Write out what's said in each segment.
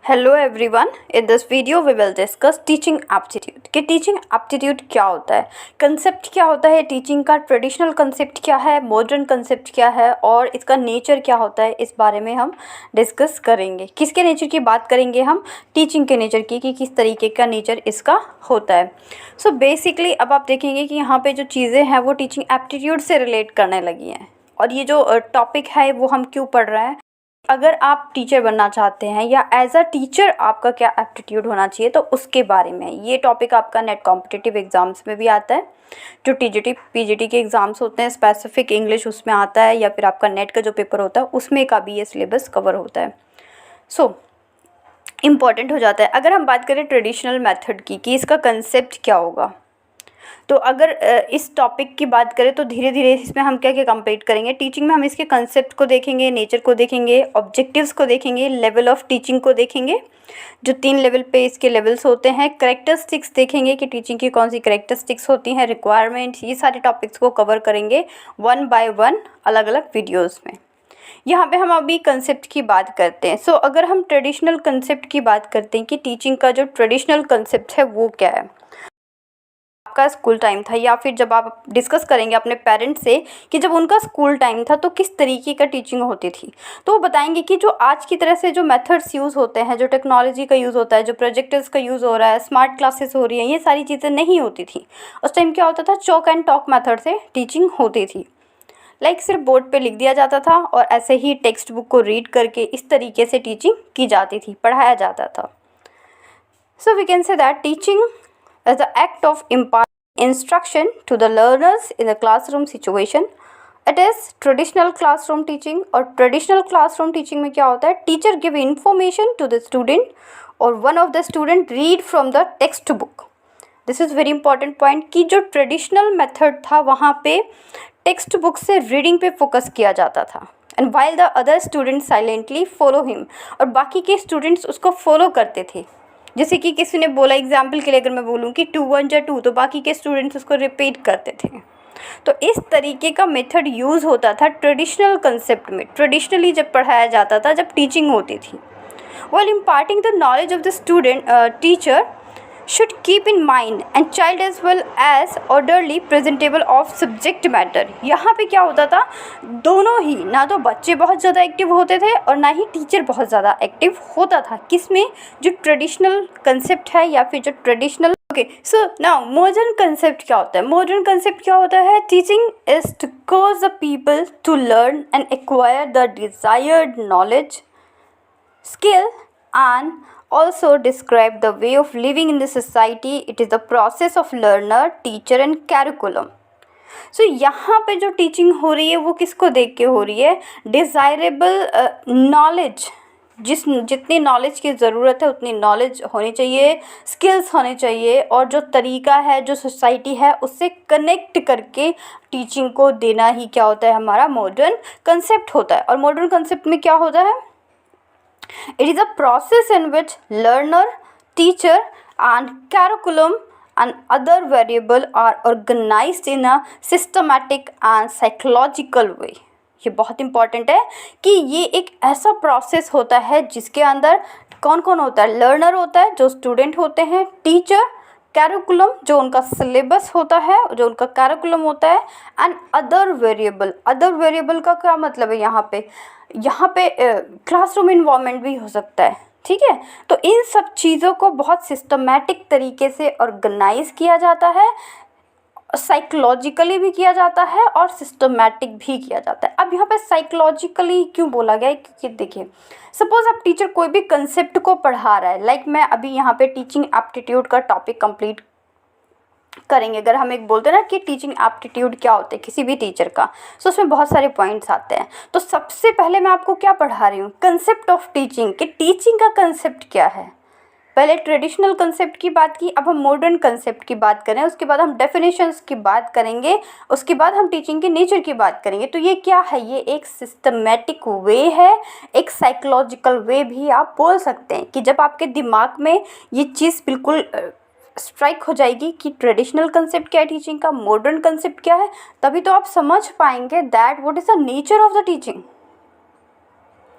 Hello everyone, in this video we will discuss teaching aptitude कि teaching aptitude क्या होता है, कंसेप्ट क्या होता है टीचिंग का, ट्रेडिशनल कंसेप्ट क्या है, मॉडर्न कंसेप्ट क्या है और इसका नेचर क्या होता है। इस बारे में हम डिस्कस करेंगे। किसके नेचर की बात करेंगे हम? टीचिंग के नेचर की, कि किस तरीके का नेचर इसका होता है। सो बेसिकली अब आप देखेंगे कि यहाँ पे जो चीज़ें हैं वो टीचिंग एप्टीट्यूड से रिलेट करने लगी हैं। और ये जो टॉपिक है वो हम क्यों पढ़ रहे हैं? अगर आप टीचर बनना चाहते हैं या एज अ टीचर आपका क्या एप्टीट्यूड होना चाहिए, तो उसके बारे में ये टॉपिक आपका नेट कॉम्पिटिटिव एग्ज़ाम्स में भी आता है। जो टीजीटी पीजीटी के एग्ज़ाम्स होते हैं, स्पेसिफिक इंग्लिश उसमें आता है, या फिर आपका नेट का जो पेपर होता है उसमें का भी ये सिलेबस कवर होता है। सो इम्पॉर्टेंट हो जाता है। अगर हम बात करें ट्रेडिशनल मेथड की कि इसका कंसेप्ट क्या होगा, तो अगर इस टॉपिक की बात करें तो धीरे धीरे इसमें हम क्या क्या कंप्लीट करेंगे। टीचिंग में हम इसके कंसेप्ट को देखेंगे, नेचर को देखेंगे, ऑब्जेक्टिव्स को देखेंगे, लेवल ऑफ टीचिंग को देखेंगे, जो 3 लेवल पे इसके लेवल्स होते हैं, करेक्टरिस्टिक्स देखेंगे कि टीचिंग की कौन सी करेक्टरिस्टिक्स होती हैं, रिक्वायरमेंट्स, ये सारे टॉपिक्स को कवर करेंगे 1 बाय 1 अलग अलग वीडियोज़ में। यहाँ पे हम अभी कंसेप्ट की बात करते हैं। सो अगर हम ट्रेडिशनल कंसेप्ट की बात करते हैं कि टीचिंग का जो ट्रेडिशनल कंसेप्ट है वो क्या है। आपका स्कूल टाइम था, या फिर जब आप डिस्कस करेंगे अपने पेरेंट्स से कि जब उनका स्कूल टाइम था तो किस तरीके का टीचिंग होती थी, तो वो बताएंगे कि जो आज की तरह से जो मेथड्स यूज़ होते हैं, जो टेक्नोलॉजी का यूज़ होता है, जो प्रोजेक्टर्स का यूज़ हो रहा है, स्मार्ट क्लासेस हो रही हैं, ये सारी चीज़ें नहीं होती थी। उस टाइम क्या होता था, चॉक एंड टॉक मेथड से टीचिंग होती थी। सिर्फ बोर्ड पे लिख दिया जाता था और ऐसे ही टेक्स्ट बुक को रीड करके इस तरीके से टीचिंग की जाती थी, पढ़ाया जाता था। So we can say that teaching is the act of imparting instruction to the learners in the classroom situation. It is traditional classroom teaching। और traditional classroom teaching में क्या होता है, teacher give information to the student और one of the student read from the text book। This is very important point कि जो traditional method था वहाँ पे टेक्स्ट बुक से रीडिंग पे फोकस किया जाता था, and while the other students silently follow him, और बाकी के स्टूडेंट्स उसको फॉलो करते थे। जैसे कि किसी ने बोला, एग्जाम्पल के लिए अगर मैं बोलूँ कि 2 1 जा 2, तो बाकी के स्टूडेंट्स उसको रिपीट करते थे। तो इस तरीके का मेथड यूज़ होता था ट्रेडिशनल कंसेप्ट में, ट्रेडिशनली जब पढ़ाया जाता था, जब टीचिंग होती थी। While imparting the knowledge of the student, teacher should keep in mind and child as well as orderly presentable of subject matter। यहाँ पे क्या होता था, दोनों ही, ना तो बच्चे बहुत ज़्यादा एक्टिव होते थे और ना ही टीचर बहुत ज़्यादा एक्टिव होता था। किस में? जो ट्रेडिशनल कंसेप्ट है या फिर जो traditional. Okay, so now modern concept क्या होता है? मॉडर्न कंसेप्ट क्या होता है? Teaching is to cause the people to learn and acquire the desired knowledge, skill and also describe the way of living in the society। It is the process of learner, teacher and curriculum। सो यहाँ पे जो teaching हो रही है वो किसको देख के हो रही है? डिज़ायरेबल नॉलेज, जितनी नॉलेज की ज़रूरत है उतनी नॉलेज होनी चाहिए, स्किल्स होने चाहिए, और जो तरीका है, जो सोसाइटी है, उससे कनेक्ट करके टीचिंग को देना ही क्या होता है, हमारा मॉडर्न कंसेप्ट होता है। और मॉडर्न कंसेप्ट में क्या होता है? It is a process in which learner, teacher and curriculum and other variable are organized in a systematic and psychological way। ये बहुत इम्पॉर्टेंट है कि ये एक ऐसा प्रोसेस होता है जिसके अंदर कौन कौन होता है? लर्नर होता है, जो स्टूडेंट होते हैं, टीचर, कैरिकुलम जो उनका सिलेबस होता है, जो उनका कैरिकुलम होता है, and other variable. Other variable का क्या मतलब है? यहाँ पे क्लासरूम इन्वायरमेंट भी हो सकता है, ठीक है। तो इन सब चीज़ों को बहुत सिस्टमैटिक तरीके से ऑर्गेनाइज किया जाता है, साइकोलॉजिकली भी किया जाता है और सिस्टमैटिक भी किया जाता है। अब यहाँ पे साइकोलॉजिकली क्यों बोला गया है? क्योंकि देखिए, सपोज आप टीचर कोई भी कंसेप्ट को पढ़ा रहा है, मैं अभी यहाँ पे टीचिंग एप्टीट्यूड का टॉपिक कंप्लीट करेंगे। अगर हम एक बोलते हैं ना कि टीचिंग एप्टीट्यूड क्या होता है किसी भी टीचर का, तो उसमें बहुत सारे पॉइंट्स आते हैं। तो सबसे पहले मैं आपको क्या पढ़ा रही हूँ? कंसेप्ट ऑफ टीचिंग, कि टीचिंग का कंसेप्ट क्या है। पहले ट्रेडिशनल कंसेप्ट की बात की, अब हम मॉडर्न कंसेप्ट की बात करें, उसके बाद हम डेफिनेशंस की बात करेंगे, उसके बाद हम टीचिंग के नेचर की बात करेंगे। तो ये क्या है? ये एक सिस्टमेटिक वे है, एक साइकोलॉजिकल वे भी आप बोल सकते हैं, कि जब आपके दिमाग में ये चीज़ बिल्कुल स्ट्राइक हो जाएगी कि ट्रेडिशनल कंसेप्ट क्या है टीचिंग का, मॉडर्न कंसेप्ट क्या है, तभी तो आप समझ पाएंगे that what is the nature of the teaching.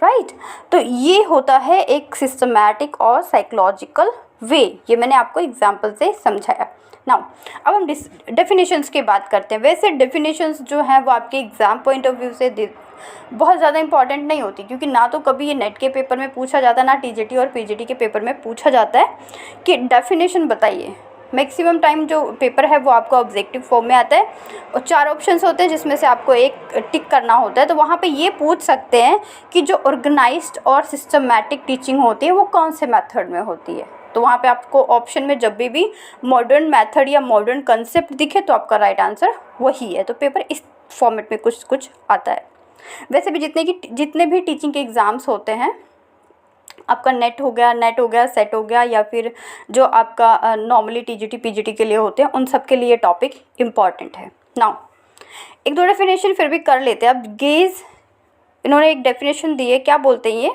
Right. तो ये होता है एक सिस्टमैटिक और साइकोलॉजिकल वे, ये मैंने आपको एग्जाम्पल से समझाया। नाउ अब हम डेफिनेशंस की बात करते हैं। वैसे डेफिनेशंस जो हैं वो आपके एग्ज़ाम पॉइंट ऑफ व्यू से बहुत ज़्यादा इंपॉर्टेंट नहीं होती, क्योंकि ना तो कभी ये नेट के पेपर में पूछा जाता है, ना टीजीटी और पीजीटी के पेपर में पूछा जाता है कि डेफिनेशन बताइए। मैक्सिमम टाइम जो पेपर है वो आपका ऑब्जेक्टिव फॉर्म में आता है और 4 ऑप्शंस होते हैं जिसमें से आपको एक टिक करना होता है। तो वहाँ पे ये पूछ सकते हैं कि जो ऑर्गेनाइज्ड और सिस्टमैटिक टीचिंग होती है वो कौन से मेथड में होती है। तो वहाँ पे आपको ऑप्शन में जब भी मॉडर्न मेथड या मॉडर्न कंसेप्ट दिखे तो आपका राइट आंसर वही है। तो पेपर इस फॉर्मेट में कुछ कुछ आता है। वैसे भी जितने भी टीचिंग के एग्ज़ाम्स होते हैं, आपका नेट हो गया, सेट हो गया, या फिर जो आपका नॉर्मली टीजीटी पीजीटी के लिए होते हैं, उन सब के लिए टॉपिक इम्पॉर्टेंट है। नाउ एक दो डेफिनेशन फिर भी कर लेते हैं। अब गेज इन्होंने एक डेफिनेशन दी है, क्या बोलते हैं ये?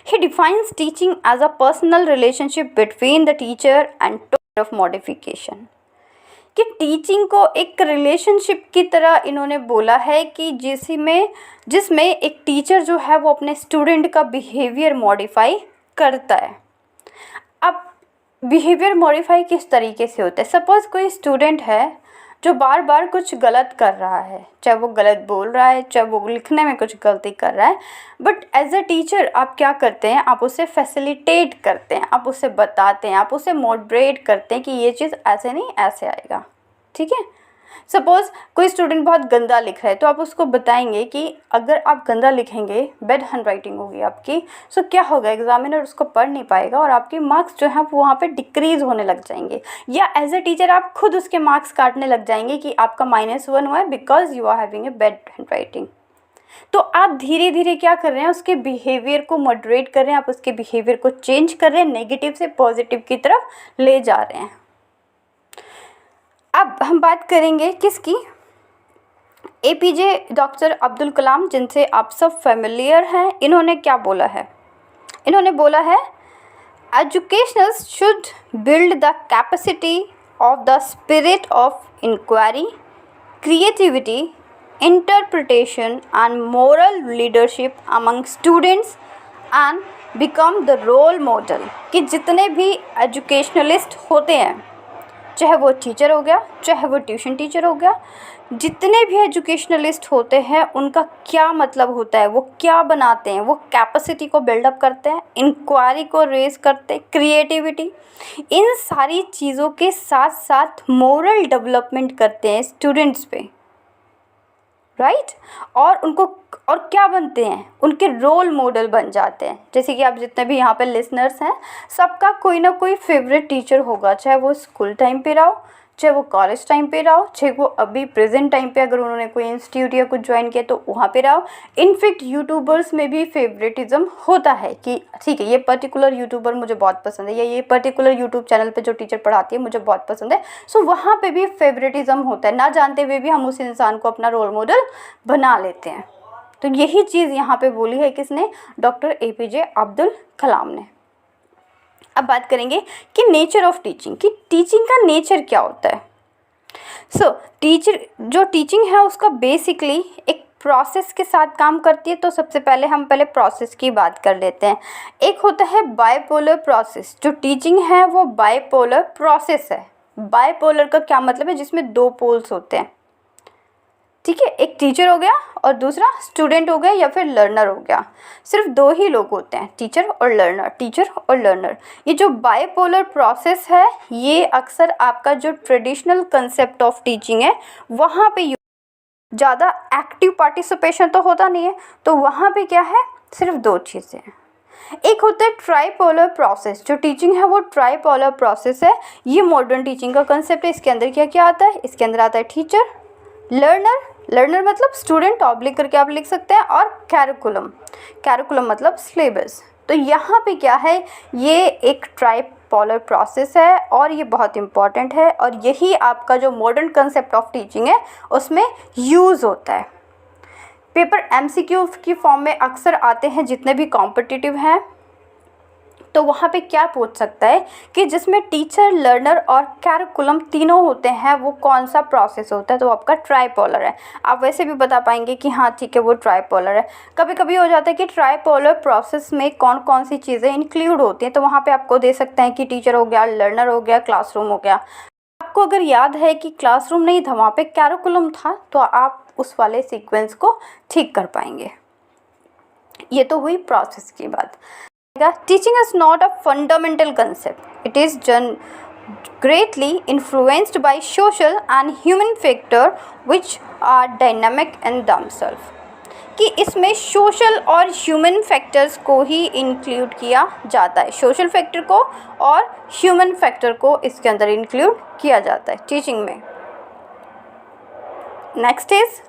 He defines teaching as a personal relationship between the teacher and of modification, कि टीचिंग को एक रिलेशनशिप की तरह इन्होंने बोला है कि जिसमें एक टीचर जो है वो अपने स्टूडेंट का बिहेवियर मॉडिफाई करता है। अब बिहेवियर मॉडिफाई किस तरीके से होता है? सपोज़ कोई स्टूडेंट है जो बार बार कुछ गलत कर रहा है, चाहे वो गलत बोल रहा है, चाहे वो लिखने में कुछ गलती कर रहा है, बट एज अ टीचर आप क्या करते हैं? आप उसे फैसिलिटेट करते हैं, आप उसे बताते हैं, आप उसे मॉडरेट करते हैं कि ये चीज़ ऐसे नहीं ऐसे आएगा, ठीक है। सपोज़ कोई स्टूडेंट बहुत गंदा लिख रहा है, तो आप उसको बताएंगे कि अगर आप गंदा लिखेंगे, बैड हैंड राइटिंग होगी आपकी, सो क्या होगा, एग्जामिनर उसको पढ़ नहीं पाएगा और आपके मार्क्स जो हैं वो वहाँ पे डिक्रीज़ होने लग जाएंगे, या एज अ टीचर आप खुद उसके मार्क्स काटने लग जाएंगे कि आपका -1 हुआ है because you are having a bad handwriting. तो आप धीरे धीरे क्या कर रहे हैं? उसके बिहेवियर को मॉडरेट कर रहे हैं, आप उसके बिहेवियर को चेंज कर रहे हैं, नेगेटिव से पॉजिटिव की तरफ ले जा रहे हैं। अब हम बात करेंगे किसकी? एपीजे डॉक्टर अब्दुल कलाम, जिनसे आप सब फेमिलियर हैं। इन्होंने क्या बोला है? इन्होंने बोला है educationals should build the capacity of the spirit of inquiry, creativity, interpretation and moral leadership among students and become the role model. कि जितने भी एजुकेशनलिस्ट होते हैं, चाहे वो टीचर हो गया, चाहे वो ट्यूशन टीचर हो गया, जितने भी एजुकेशनलिस्ट होते हैं उनका क्या मतलब होता है? वो क्या बनाते हैं? वो कैपेसिटी को बिल्डअप करते हैं, इंक्वायरी को रेज करते हैं, क्रिएटिविटी, इन सारी चीज़ों के साथ साथ मोरल डेवलपमेंट करते हैं स्टूडेंट्स पे, राइट। और क्या बनते हैं? उनके रोल मॉडल बन जाते हैं। जैसे कि आप जितने भी यहाँ पे लिसनर्स हैं, सबका कोई ना कोई फेवरेट टीचर होगा, चाहे वो स्कूल टाइम पे रहा हो, चाहे वो कॉलेज टाइम पे रहा हो, चाहे वो अभी प्रेजेंट टाइम पे अगर उन्होंने कोई इंस्टीट्यूट या कुछ ज्वाइन किया तो वहाँ पे रहा हो। इनफैक्ट यूट्यूबर्स में भी फेवरेटिज्म होता है कि ठीक है, ये पर्टिकुलर यूट्यूबर मुझे बहुत पसंद है, या ये पर्टिकुलर यूट्यूब चैनल पे जो टीचर पढ़ाती है मुझे बहुत पसंद है। सो वहाँ पे भी फेवरेटिज्म होता है, ना जानते हुए भी हम उस इंसान को अपना रोल मॉडल बना लेते हैं। तो यही चीज़ यहाँ पे बोली है किसने? डॉक्टर एपीजे अब्दुल कलाम ने। अब बात करेंगे कि नेचर ऑफ टीचिंग, कि टीचिंग का नेचर क्या होता है। टीचिंग है उसका बेसिकली एक प्रोसेस के साथ काम करती है। तो सबसे पहले हम प्रोसेस की बात कर लेते हैं। एक होता है बाइपोलर प्रोसेस। जो टीचिंग है वो बाइपोलर प्रोसेस है। बाइपोलर का क्या मतलब है? जिसमें 2 पोल्स होते हैं, ठीक है। एक टीचर हो गया और दूसरा स्टूडेंट हो गया या फिर लर्नर हो गया। सिर्फ 2 ही लोग होते हैं, टीचर और लर्नर। ये जो बाइपोलर प्रोसेस है ये अक्सर आपका जो ट्रेडिशनल कंसेप्ट ऑफ टीचिंग है वहाँ पे ज़्यादा एक्टिव पार्टिसिपेशन तो होता नहीं है। तो वहाँ पे क्या है? सिर्फ 2 चीज़ें हैं। एक होता है ट्राइपोलर प्रोसेस। जो टीचिंग है वो ट्राइपोलर प्रोसेस है। ये मॉडर्न टीचिंग का कंसेप्ट है। इसके अंदर क्या क्या आता है? इसके अंदर आता है टीचर, लर्नर मतलब स्टूडेंट, ऑब्लिक करके आप लिख सकते हैं, और कैरिकुलम मतलब सिलेबस। तो यहाँ पे क्या है? ये एक ट्राइपोलर प्रोसेस है और ये बहुत इंपॉर्टेंट है, और यही आपका जो मॉडर्न कंसेप्ट ऑफ टीचिंग है उसमें यूज़ होता है। पेपर एमसीक्यू की फॉर्म में अक्सर आते हैं जितने भी कॉम्पिटिटिव हैं। तो वहाँ पे क्या पूछ सकता है कि जिसमें टीचर, लर्नर और कैरिकुलम तीनों होते हैं, वो कौन सा प्रोसेस होता है, तो आपका ट्राइपोलर है। आप वैसे भी बता पाएंगे कि हाँ ठीक है वो ट्राइपोलर है। कभी कभी हो जाता है कि ट्राइपोलर प्रोसेस में कौन कौन सी चीज़ें इंक्लूड होती हैं, तो वहाँ पे आपको दे सकते हैं कि टीचर हो गया, लर्नर हो गया, क्लासरूम हो गया। आपको अगर याद है कि क्लासरूम नहीं था, वहाँ पे कैरिकुलम था, तो आप उस वाले सीक्वेंस को ठीक कर पाएंगे। ये तो हुई प्रोसेस की बात। Teaching is not a fundamental concept. It is greatly influenced by social and human factors which are dynamic in themselves. कि इसमें सोशल और ह्यूमन फैक्टर्स को ही इंक्लूड किया जाता है, सोशल फैक्टर को और ह्यूमन फैक्टर को इसके अंदर इंक्लूड किया जाता है टीचिंग में। Next is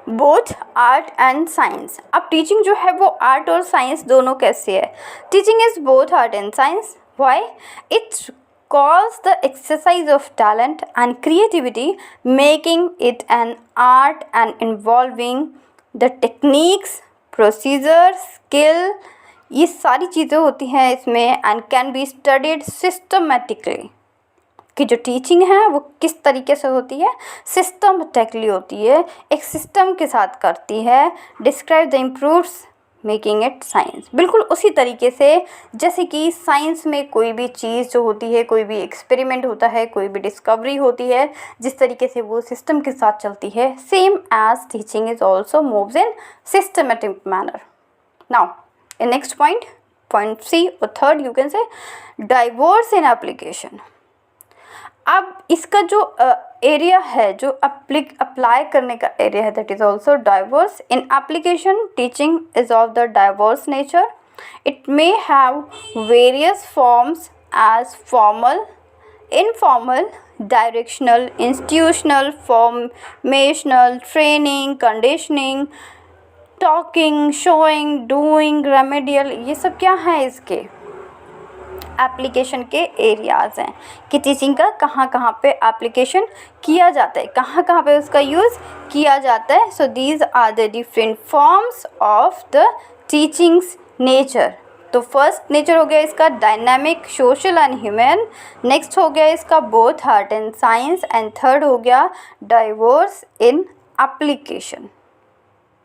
both art and science. अब टीचिंग जो है वो आर्ट और साइंस दोनों कैसे है? Teaching is both art and science. Why? It calls the exercise of talent and creativity, making it an art and involving the techniques, procedures, skill, ये सारी चीज़ें होती हैं इसमें and can be studied systematically। कि जो टीचिंग है वो किस तरीके से होती है, सिस्टमेटिकली होती है, एक सिस्टम के साथ करती है। Describe the improves making it science. बिल्कुल उसी तरीके से जैसे कि साइंस में कोई भी चीज़ जो होती है, कोई भी एक्सपेरिमेंट होता है, कोई भी डिस्कवरी होती है, जिस तरीके से वो सिस्टम के साथ चलती है, same as teaching is also moves in systematic manner. Now in next point C और third you can say diverse in application. अब इसका जो एरिया है, जो अप्लाई करने का एरिया है, that is also diverse in application. Teaching is of the diverse nature. It may have various forms as formal, informal, directional, institutional, formational, training, conditioning, talking, showing, doing, remedial. ये सब क्या है इसके application के areas हैं कि teaching का कहाँ कहाँ पे एप्लीकेशन किया जाता है, कहाँ कहाँ पे उसका यूज़ किया जाता है। So these are the different forms of the teachings nature. तो फर्स्ट नेचर हो गया इसका dynamic, social and human. Next हो गया इसका both art and science. And third हो गया डाइवर्स इन एप्लीकेशन।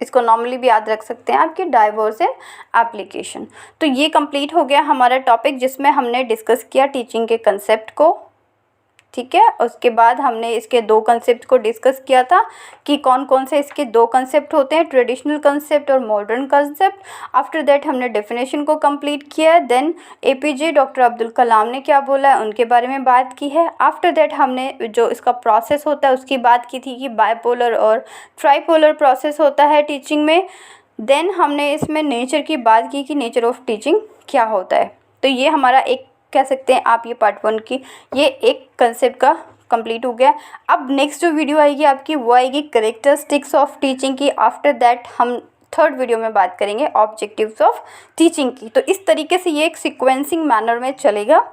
इसको नॉर्मली भी याद रख सकते हैं आपकी डाइवर्स इन एप्लीकेशन। तो ये कंप्लीट हो गया हमारा टॉपिक जिसमें हमने डिस्कस किया टीचिंग के कंसेप्ट को, ठीक है। उसके बाद हमने इसके दो कंसेप्ट को डिस्कस किया था कि कौन कौन से इसके दो कंसेप्ट होते हैं, ट्रेडिशनल कंसेप्ट और मॉडर्न कंसेप्ट। आफ्टर दैट हमने डेफिनेशन को कंप्लीट किया है। Then APJ doctor Abdul Kalam ने क्या बोला है उनके बारे में बात की है। आफ्टर दैट हमने जो इसका प्रोसेस होता है उसकी बात की थी कि बाइपोलर और ट्राइपोलर प्रोसेस होता है टीचिंग में। देन हमने इसमें नेचर की बात की कि नेचर ऑफ टीचिंग क्या होता है। तो ये हमारा एक कह सकते हैं आप ये पार्ट 1 की ये एक कंसेप्ट का कंप्लीट हो गया। अब नेक्स्ट जो वीडियो आएगी आपकी वो आएगी कैरेक्टरिस्टिक्स ऑफ टीचिंग की। आफ्टर दैट हम थर्ड वीडियो में बात करेंगे ऑब्जेक्टिव्स ऑफ टीचिंग की। तो इस तरीके से ये एक सिक्वेंसिंग मैनर में चलेगा।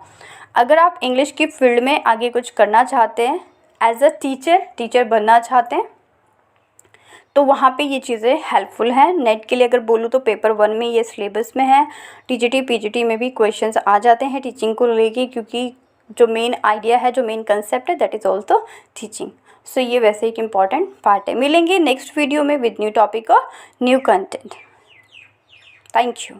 अगर आप इंग्लिश की फील्ड में आगे कुछ करना चाहते हैं, एज अ टीचर बनना चाहते हैं, तो वहाँ पे ये चीज़ें हेल्पफुल हैं। नेट के लिए अगर बोलूँ तो पेपर 1 में ये सिलेबस में है। TGT PGT में भी क्वेश्चंस आ जाते हैं टीचिंग को लेके, क्योंकि जो मेन आइडिया है, जो मेन कंसेप्ट है, दैट इज़ ऑल्सो टीचिंग। सो ये वैसे एक इम्पॉर्टेंट पार्ट है। मिलेंगे नेक्स्ट वीडियो में विद न्यू टॉपिक और न्यू कंटेंट। Thank you.